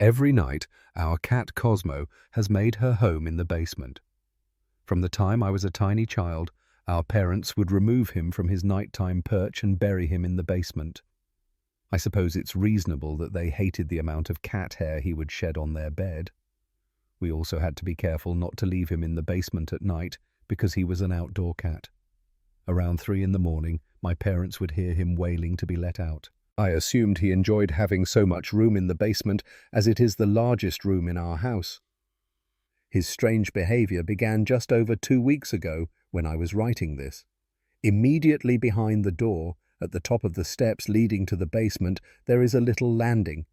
Every night, our cat Cosmo has made her home in the basement. From the time I was a tiny child, our parents would remove him from his nighttime perch and bury him in the basement. I suppose it's reasonable that they hated the amount of cat hair he would shed on their bed. We also had to be careful not to leave him in the basement at night because he was an outdoor cat. Around 3 in the morning, my parents would hear him wailing to be let out. I assumed he enjoyed having so much room in the basement, as it is the largest room in our house. His strange behavior began just over 2 weeks ago when I was writing this. Immediately behind the door, at the top of the steps leading to the basement, there is a little landing.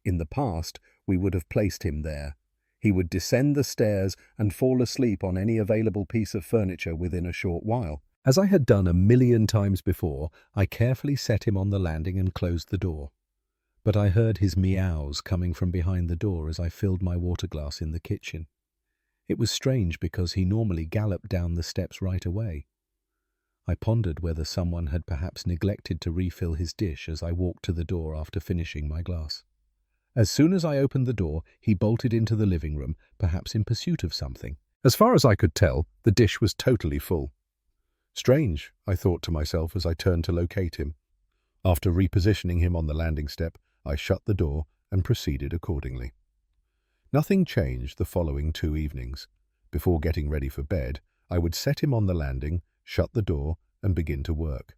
In the past, we would have placed him there. He would descend the stairs and fall asleep on any available piece of furniture within a short while. As I had done 1,000,000 times before, I carefully set him on the landing and closed the door. But I heard his meows coming from behind the door as I filled my water glass in the kitchen. It was strange because he normally galloped down the steps right away. I pondered whether someone had perhaps neglected to refill his dish as I walked to the door after finishing my glass. As soon as I opened the door, he bolted into the living room, perhaps in pursuit of something. As far as I could tell, the dish was totally full. Strange, I thought to myself as I turned to locate him. After repositioning him on the landing step, I shut the door and proceeded accordingly. Nothing changed the following 2 evenings. Before getting ready for bed, I would set him on the landing, shut the door, and begin to work.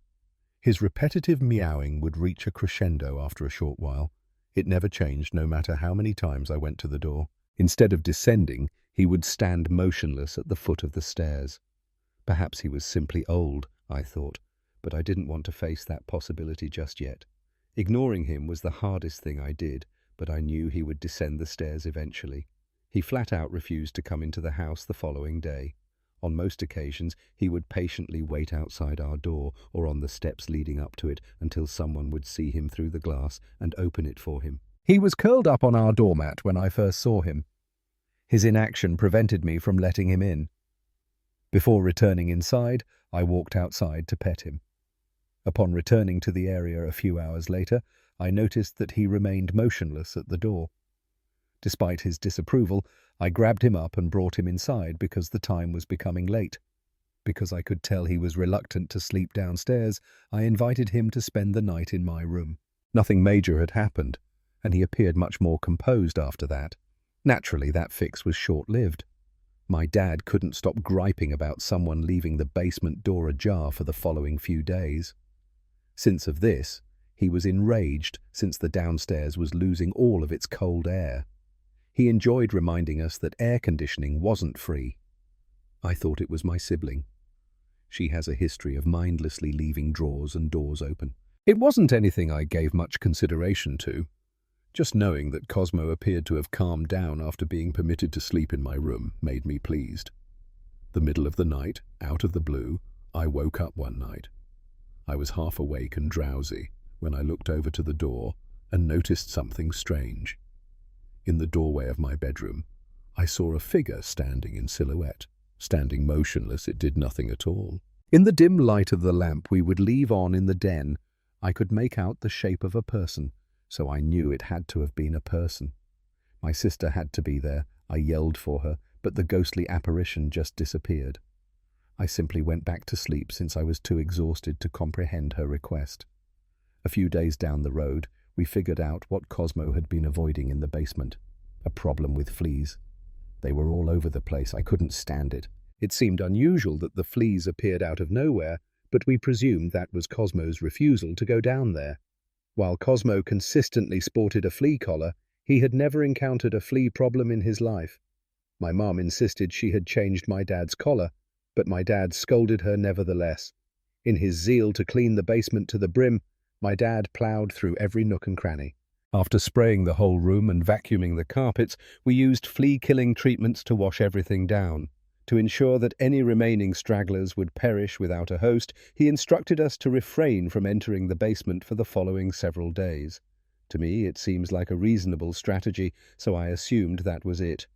His repetitive meowing would reach a crescendo after a short while. It never changed no matter how many times I went to the door. Instead of descending, he would stand motionless at the foot of the stairs. Perhaps he was simply old, I thought, but I didn't want to face that possibility just yet. Ignoring him was the hardest thing I did, but I knew he would descend the stairs eventually. He flat out refused to come into the house the following day. On most occasions, he would patiently wait outside our door or on the steps leading up to it until someone would see him through the glass and open it for him. He was curled up on our doormat when I first saw him. His inaction prevented me from letting him in. Before returning inside, I walked outside to pet him. Upon returning to the area a few hours later, I noticed that he remained motionless at the door. Despite his disapproval, I grabbed him up and brought him inside because the time was becoming late. Because I could tell he was reluctant to sleep downstairs, I invited him to spend the night in my room. Nothing major had happened, and he appeared much more composed after that. Naturally, that fix was short-lived. My dad couldn't stop griping about someone leaving the basement door ajar for the following few days. Since of this, he was enraged since the downstairs was losing all of its cold air. He enjoyed reminding us that air conditioning wasn't free. I thought it was my sibling. She has a history of mindlessly leaving drawers and doors open. It wasn't anything I gave much consideration to. Just knowing that Cosmo appeared to have calmed down after being permitted to sleep in my room made me pleased. The middle of the night, out of the blue, I woke up one night. I was half awake and drowsy when I looked over to the door and noticed something strange. In the doorway of my bedroom, I saw a figure standing in silhouette. Standing motionless, it did nothing at all. In the dim light of the lamp we would leave on in the den, I could make out the shape of a person, so I knew it had to have been a person. My sister had to be there. I yelled for her, but the ghostly apparition just disappeared. I simply went back to sleep since I was too exhausted to comprehend her request. A few days down the road, we figured out what Cosmo had been avoiding in the basement. A problem with fleas. They were all over the place. I couldn't stand it. It seemed unusual that the fleas appeared out of nowhere, but we presumed that was Cosmo's refusal to go down there. While Cosmo consistently sported a flea collar, he had never encountered a flea problem in his life. My mom insisted she had changed my dad's collar, but my dad scolded her nevertheless. In his zeal to clean the basement to the brim, my dad plowed through every nook and cranny. After spraying the whole room and vacuuming the carpets, we used flea-killing treatments to wash everything down. To ensure that any remaining stragglers would perish without a host, he instructed us to refrain from entering the basement for the following several days. To me, it seems like a reasonable strategy, so I assumed that was it.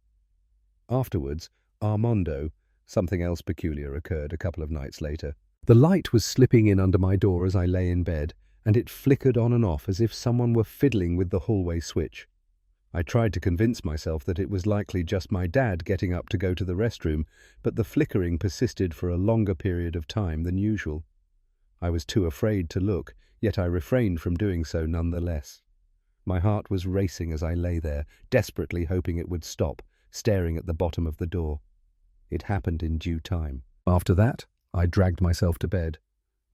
Afterwards, Armando, something else peculiar occurred a couple of nights later. The light was slipping in under my door as I lay in bed, and it flickered on and off as if someone were fiddling with the hallway switch. I tried to convince myself that it was likely just my dad getting up to go to the restroom, but the flickering persisted for a longer period of time than usual. I was too afraid to look, yet I refrained from doing so nonetheless. My heart was racing as I lay there, desperately hoping it would stop, staring at the bottom of the door. It happened in due time. After that, I dragged myself to bed,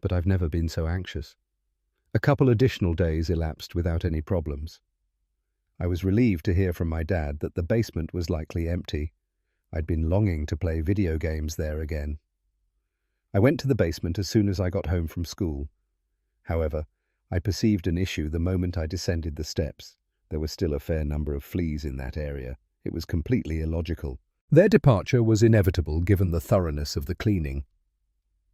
but I've never been so anxious. A couple additional days elapsed without any problems. I was relieved to hear from my dad that the basement was likely empty. I'd been longing to play video games there again. I went to the basement as soon as I got home from school. However, I perceived an issue the moment I descended the steps. There was still a fair number of fleas in that area. It was completely illogical. Their departure was inevitable given the thoroughness of the cleaning.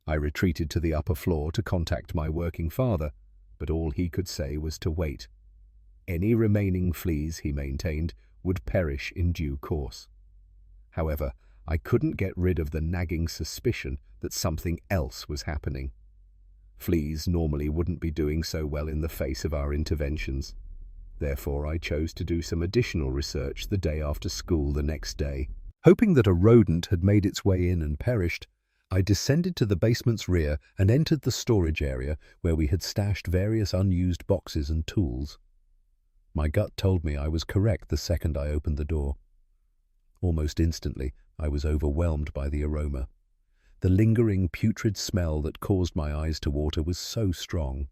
I retreated to the upper floor to contact my working father, but all he could say was to wait. Any remaining fleas, he maintained, would perish in due course. However, I couldn't get rid of the nagging suspicion that something else was happening. Fleas normally wouldn't be doing so well in the face of our interventions. Therefore, I chose to do some additional research the day after school the next day. Hoping that a rodent had made its way in and perished, I descended to the basement's rear and entered the storage area where we had stashed various unused boxes and tools. My gut told me I was correct the second I opened the door. Almost instantly, I was overwhelmed by the aroma. The lingering, putrid smell that caused my eyes to water was so strong.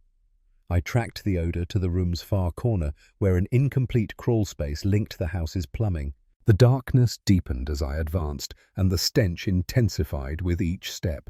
I tracked the odor to the room's far corner, where an incomplete crawl space linked the house's plumbing. The darkness deepened as I advanced, and the stench intensified with each step.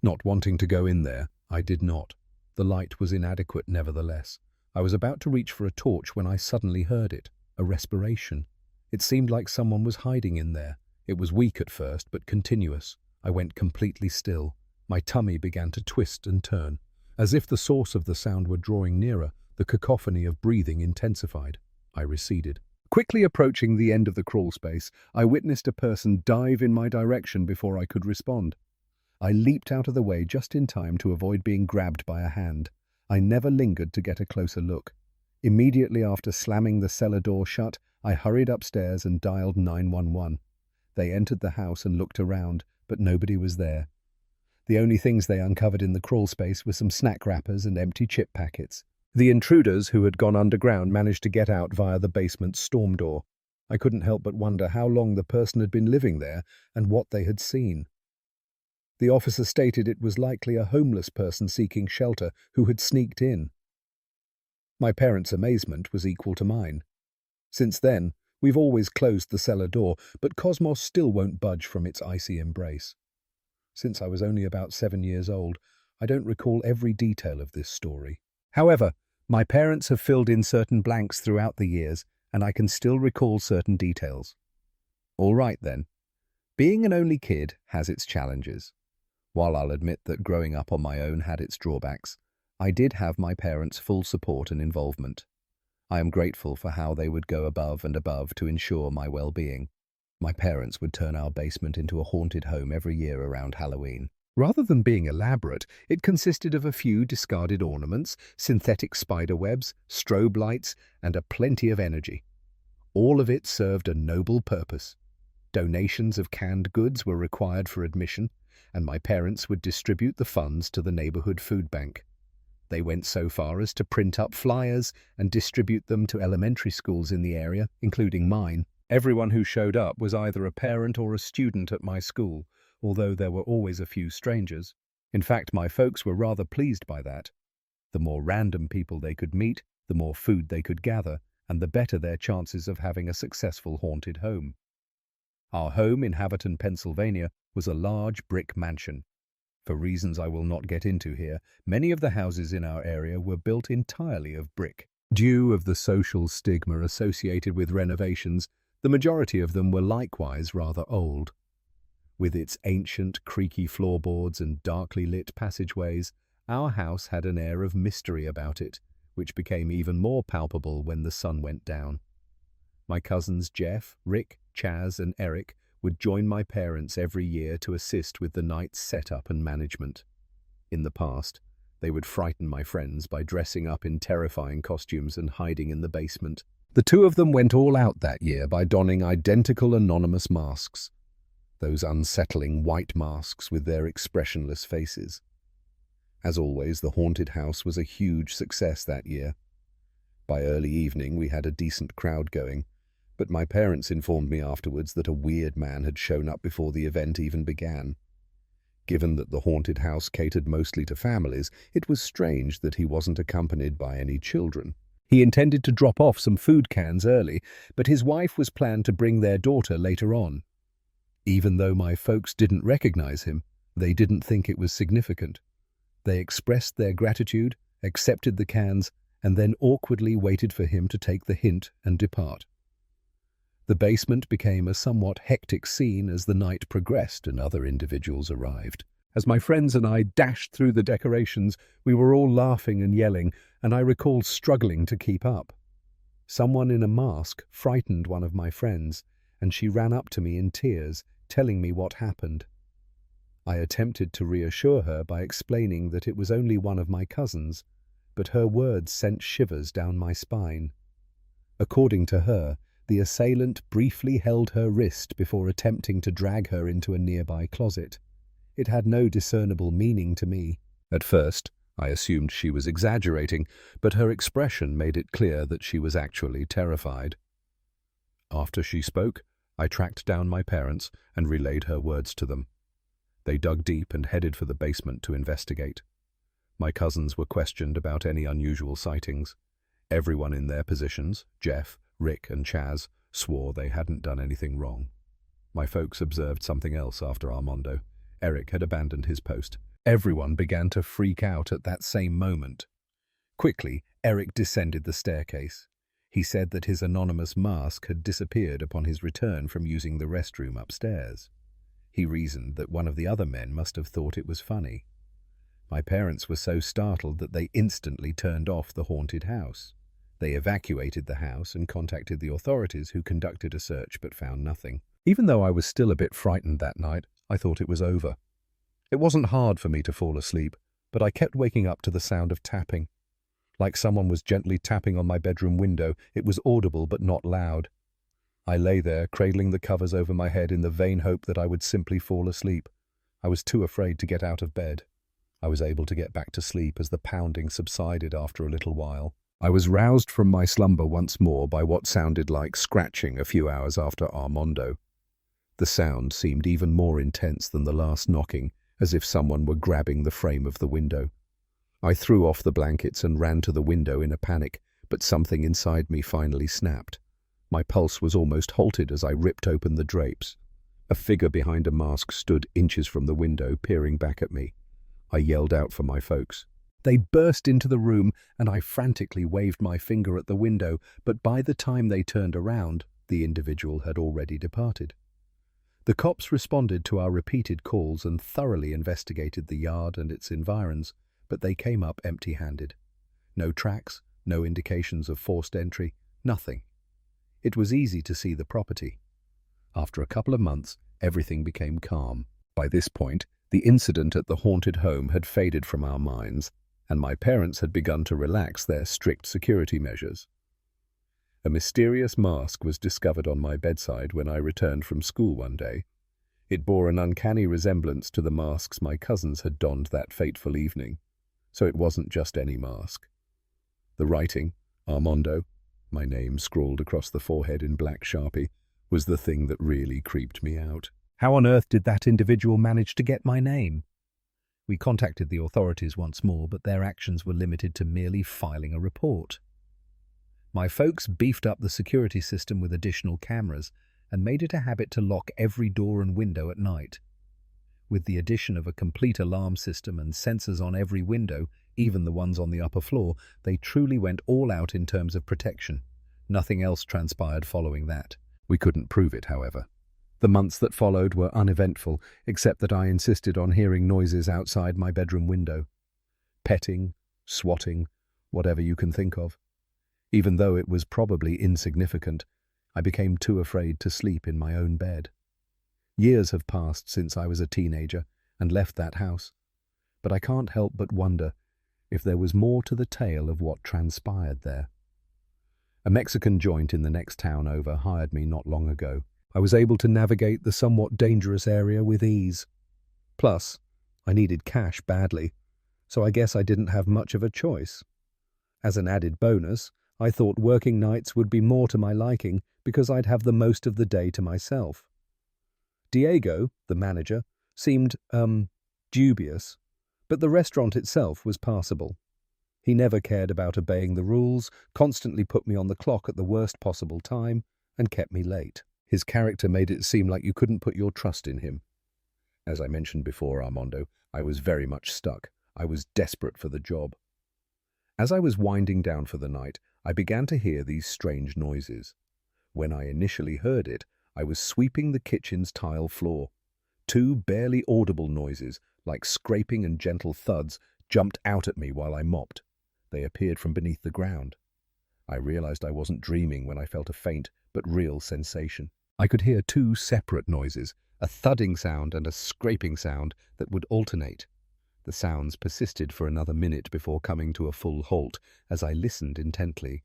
Not wanting to go in there, I did not. The light was inadequate nevertheless. I was about to reach for a torch when I suddenly heard it, a respiration. It seemed like someone was hiding in there. It was weak at first, but continuous. I went completely still. My tummy began to twist and turn. As if the source of the sound were drawing nearer, the cacophony of breathing intensified. I receded. Quickly approaching the end of the crawl space, I witnessed a person dive in my direction before I could respond. I leaped out of the way just in time to avoid being grabbed by a hand. I never lingered to get a closer look. Immediately after slamming the cellar door shut, I hurried upstairs and dialed 911. They entered the house and looked around, but nobody was there. The only things they uncovered in the crawl space were some snack wrappers and empty chip packets. The intruders who had gone underground managed to get out via the basement's storm door. I couldn't help but wonder how long the person had been living there and what they had seen. The officer stated it was likely a homeless person seeking shelter who had sneaked in. My parents' amazement was equal to mine. Since then, we've always closed the cellar door, but Cosmos still won't budge from its icy embrace. Since I was only about 7 years old, I don't recall every detail of this story. However, my parents have filled in certain blanks throughout the years, and I can still recall certain details. All right then. Being an only kid has its challenges. While I'll admit that growing up on my own had its drawbacks, I did have my parents' full support and involvement. I am grateful for how they would go above and above to ensure my well-being. My parents would turn our basement into a haunted home every year around Halloween. Rather than being elaborate, it consisted of a few discarded ornaments, synthetic spider webs, strobe lights, and a plenty of energy. All of it served a noble purpose. Donations of canned goods were required for admission, and my parents would distribute the funds to the neighborhood food bank. They went so far as to print up flyers and distribute them to elementary schools in the area, including mine. Everyone who showed up was either a parent or a student at my school, although there were always a few strangers. In fact, my folks were rather pleased by that. The more random people they could meet, the more food they could gather, and the better their chances of having a successful haunted home. Our home in Haverton, Pennsylvania, was a large brick mansion. For reasons I will not get into here, many of the houses in our area were built entirely of brick. Due of the social stigma associated with renovations, the majority of them were likewise rather old. With its ancient, creaky floorboards and darkly lit passageways, our house had an air of mystery about it, which became even more palpable when the sun went down. My cousins Jeff, Rick, Chaz, and Eric would join my parents every year to assist with the night's setup and management. In the past, they would frighten my friends by dressing up in terrifying costumes and hiding in the basement. The two of them went all out that year by donning identical anonymous masks, those unsettling white masks with their expressionless faces. As always, the haunted house was a huge success that year. By early evening, we had a decent crowd going, but my parents informed me afterwards that a weird man had shown up before the event even began. Given that the haunted house catered mostly to families, it was strange that he wasn't accompanied by any children. He intended to drop off some food cans early, but his wife was planned to bring their daughter later on. Even though my folks didn't recognize him, they didn't think it was significant. They expressed their gratitude, accepted the cans, and then awkwardly waited for him to take the hint and depart. The basement became a somewhat hectic scene as the night progressed and other individuals arrived. As my friends and I dashed through the decorations, we were all laughing and yelling, and I recall struggling to keep up. Someone in a mask frightened one of my friends, and she ran up to me in tears, telling me what happened. I attempted to reassure her by explaining that it was only one of my cousins, but her words sent shivers down my spine. According to her, the assailant briefly held her wrist before attempting to drag her into a nearby closet. It had no discernible meaning to me. At first, I assumed she was exaggerating, but her expression made it clear that she was actually terrified. After she spoke, I tracked down my parents and relayed her words to them. They dug deep and headed for the basement to investigate. My cousins were questioned about any unusual sightings. Everyone in their positions, Jeff, Rick and Chaz, swore they hadn't done anything wrong. My folks observed something else after Armando. Eric had abandoned his post. Everyone began to freak out at that same moment. Quickly, Eric descended the staircase. He said that his anonymous mask had disappeared upon his return from using the restroom upstairs. He reasoned that one of the other men must have thought it was funny. My parents were so startled that they instantly turned off the haunted house. They evacuated the house and contacted the authorities, who conducted a search but found nothing. Even though I was still a bit frightened that night, I thought it was over. It wasn't hard for me to fall asleep, but I kept waking up to the sound of tapping. Like someone was gently tapping on my bedroom window. It was audible but not loud. I lay there, cradling the covers over my head in the vain hope that I would simply fall asleep. I was too afraid to get out of bed. I was able to get back to sleep as the pounding subsided after a little while. I was roused from my slumber once more by what sounded like scratching a few hours after Armando. The sound seemed even more intense than the last knocking, as if someone were grabbing the frame of the window. I threw off the blankets and ran to the window in a panic, but something inside me finally snapped. My pulse was almost halted as I ripped open the drapes. A figure behind a mask stood inches from the window, peering back at me. I yelled out for my folks. They burst into the room, and I frantically waved my finger at the window, but by the time they turned around, the individual had already departed. The cops responded to our repeated calls and thoroughly investigated the yard and its environs, but they came up empty-handed. No tracks, no indications of forced entry, nothing. It was easy to see the property. After a couple of months, everything became calm. By this point, the incident at the haunted home had faded from our minds, and my parents had begun to relax their strict security measures. A mysterious mask was discovered on my bedside when I returned from school one day. It bore an uncanny resemblance to the masks my cousins had donned that fateful evening, so it wasn't just any mask. The writing, Armando, my name scrawled across the forehead in black Sharpie, was the thing that really creeped me out. How on earth did that individual manage to get my name? We contacted the authorities once more, but their actions were limited to merely filing a report. My folks beefed up the security system with additional cameras and made it a habit to lock every door and window at night. With the addition of a complete alarm system and sensors on every window, even the ones on the upper floor, they truly went all out in terms of protection. Nothing else transpired following that. We couldn't prove it, however. The months that followed were uneventful, except that I insisted on hearing noises outside my bedroom window. Petting, swatting, whatever you can think of. Even though it was probably insignificant, I became too afraid to sleep in my own bed. Years have passed since I was a teenager and left that house, but I can't help but wonder if there was more to the tale of what transpired there. A Mexican joint in the next town over hired me not long ago. I was able to navigate the somewhat dangerous area with ease. Plus, I needed cash badly, so I guess I didn't have much of a choice. As an added bonus, I thought working nights would be more to my liking because I'd have the most of the day to myself. Diego, the manager, seemed, dubious, but the restaurant itself was passable. He never cared about obeying the rules, constantly put me on the clock at the worst possible time, and kept me late. His character made it seem like you couldn't put your trust in him. As I mentioned before, Armando, I was very much stuck. I was desperate for the job. As I was winding down for the night, I began to hear these strange noises. When I initially heard it, I was sweeping the kitchen's tile floor. Two barely audible noises, like scraping and gentle thuds, jumped out at me while I mopped. They appeared from beneath the ground. I realized I wasn't dreaming when I felt a faint but real sensation. I could hear two separate noises, a thudding sound and a scraping sound that would alternate. The sounds persisted for another minute before coming to a full halt as I listened intently.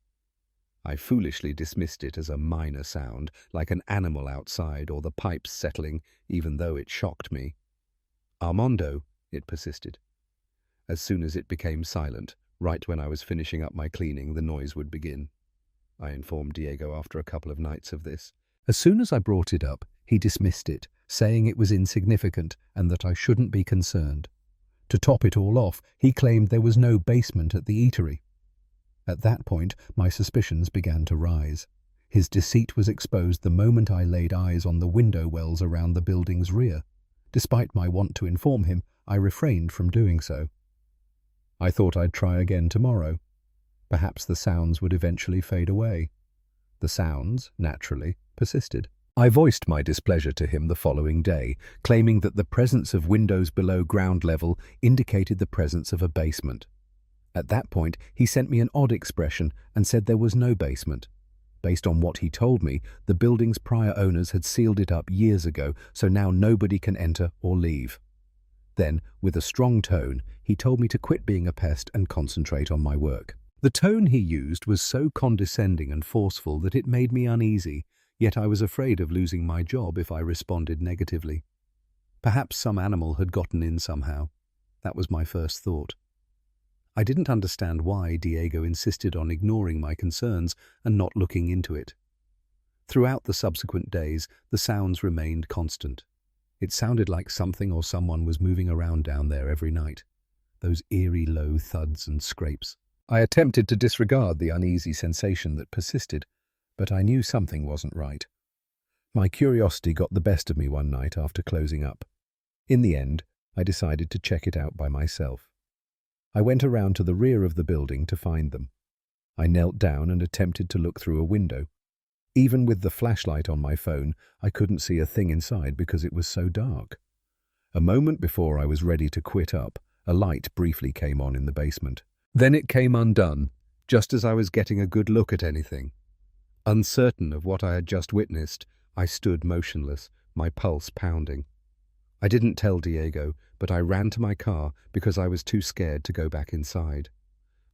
I foolishly dismissed it as a minor sound, like an animal outside or the pipes settling, even though it shocked me. "Armando," it persisted. As soon as it became silent, right when I was finishing up my cleaning, the noise would begin. I informed Diego after a couple of nights of this. As soon as I brought it up, he dismissed it, saying it was insignificant and that I shouldn't be concerned. To top it all off, he claimed there was no basement at the eatery. At that point, my suspicions began to rise. His deceit was exposed the moment I laid eyes on the window wells around the building's rear. Despite my want to inform him, I refrained from doing so. I thought I'd try again tomorrow. Perhaps the sounds would eventually fade away. The sounds, naturally, persisted. I voiced my displeasure to him the following day, claiming that the presence of windows below ground level indicated the presence of a basement. At that point, he sent me an odd expression and said there was no basement. Based on what he told me, the building's prior owners had sealed it up years ago, so now nobody can enter or leave. Then, with a strong tone, he told me to quit being a pest and concentrate on my work. The tone he used was so condescending and forceful that it made me uneasy, yet I was afraid of losing my job if I responded negatively. Perhaps some animal had gotten in somehow. That was my first thought. I didn't understand why Diego insisted on ignoring my concerns and not looking into it. Throughout the subsequent days, the sounds remained constant. It sounded like something or someone was moving around down there every night. Those eerie low thuds and scrapes. I attempted to disregard the uneasy sensation that persisted, but I knew something wasn't right. My curiosity got the best of me one night after closing up. In the end, I decided to check it out by myself. I went around to the rear of the building to find them. I knelt down and attempted to look through a window. Even with the flashlight on my phone, I couldn't see a thing inside because it was so dark. A moment before I was ready to quit up, a light briefly came on in the basement. Then it came undone, just as I was getting a good look at anything. Uncertain of what I had just witnessed, I stood motionless, my pulse pounding. I didn't tell Diego, but I ran to my car because I was too scared to go back inside.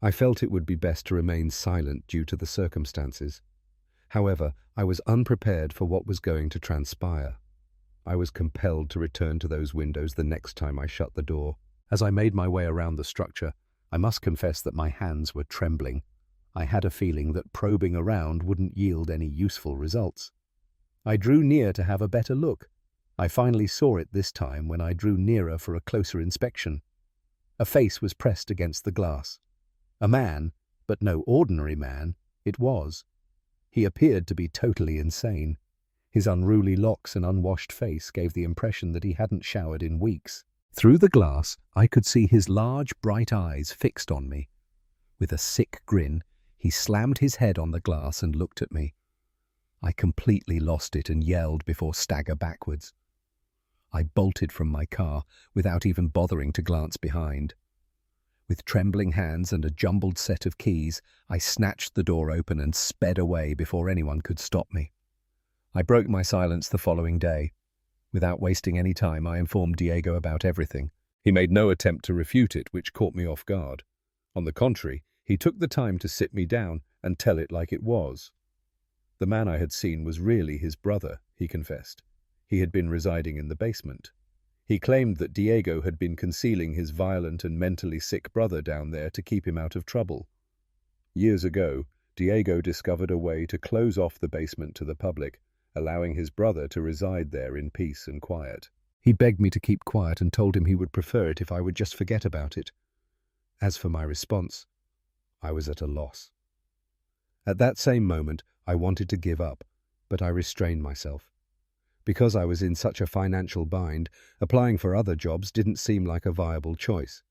I felt it would be best to remain silent due to the circumstances. However, I was unprepared for what was going to transpire. I was compelled to return to those windows the next time I shut the door. As I made my way around the structure, I must confess that my hands were trembling. I had a feeling that probing around wouldn't yield any useful results. I drew near to have a better look. I finally saw it this time when I drew nearer for a closer inspection. A face was pressed against the glass. A man, but no ordinary man, it was. He appeared to be totally insane. His unruly locks and unwashed face gave the impression that he hadn't showered in weeks. Through the glass, I could see his large, bright eyes fixed on me. With a sick grin, he slammed his head on the glass and looked at me. I completely lost it and yelled before stagger backwards. I bolted from my car without even bothering to glance behind. With trembling hands and a jumbled set of keys, I snatched the door open and sped away before anyone could stop me. I broke my silence the following day. Without wasting any time, I informed Diego about everything. He made no attempt to refute it, which caught me off guard. On the contrary, he took the time to sit me down and tell it like it was. The man I had seen was really his brother, he confessed. He had been residing in the basement. He claimed that Diego had been concealing his violent and mentally sick brother down there to keep him out of trouble. Years ago, Diego discovered a way to close off the basement to the public, allowing his brother to reside there in peace and quiet. He begged me to keep quiet and told him he would prefer it if I would just forget about it. As for my response, I was at a loss. At that same moment, I wanted to give up, but I restrained myself. Because I was in such a financial bind, applying for other jobs didn't seem like a viable choice.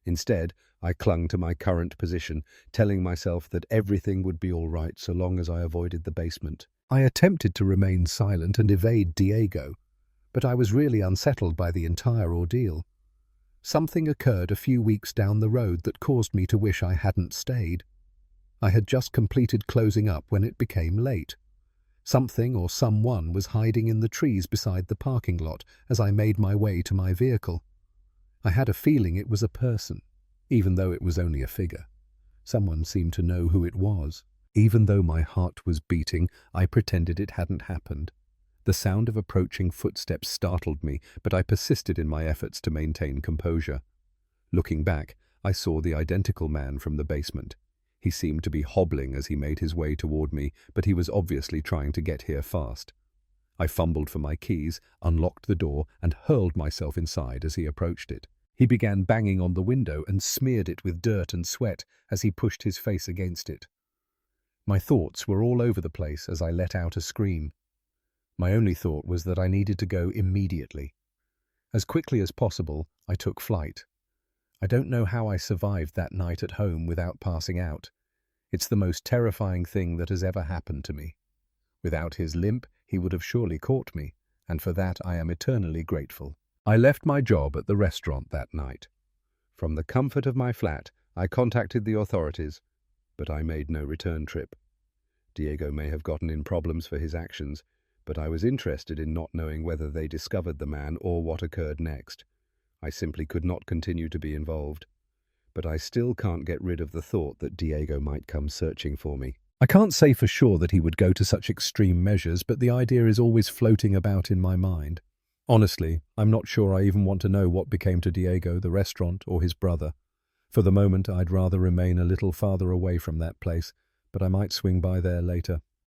Instead, I clung to my current position, telling myself that everything would be all right so long as I avoided the basement. I attempted to remain silent and evade Diego, but I was really unsettled by the entire ordeal. Something occurred a few weeks down the road that caused me to wish I hadn't stayed. I had just completed closing up when it became late. Something or someone was hiding in the trees beside the parking lot as I made my way to my vehicle. I had a feeling it was a person, even though it was only a figure. Someone seemed to know who it was. Even though my heart was beating, I pretended it hadn't happened. The sound of approaching footsteps startled me, but I persisted in my efforts to maintain composure. Looking back, I saw the identical man from the basement. He seemed to be hobbling as he made his way toward me, but he was obviously trying to get here fast. I fumbled for my keys, unlocked the door, and hurled myself inside as he approached it. He began banging on the window and smeared it with dirt and sweat as he pushed his face against it. My thoughts were all over the place as I let out a scream. My only thought was that I needed to go immediately. As quickly as possible, I took flight. I don't know how I survived that night at home without passing out. It's the most terrifying thing that has ever happened to me. Without his limp, he would have surely caught me, and for that I am eternally grateful. I left my job at the restaurant that night. From the comfort of my flat, I contacted the authorities, but I made no return trip. Diego may have gotten in problems for his actions, but I was interested in not knowing whether they discovered the man or what occurred next. I simply could not continue to be involved. But I still can't get rid of the thought that Diego might come searching for me. I can't say for sure that he would go to such extreme measures, but the idea is always floating about in my mind. Honestly, I'm not sure I even want to know what became to Diego, the restaurant, or his brother. For the moment, I'd rather remain a little farther away from that place, but I might swing by there later.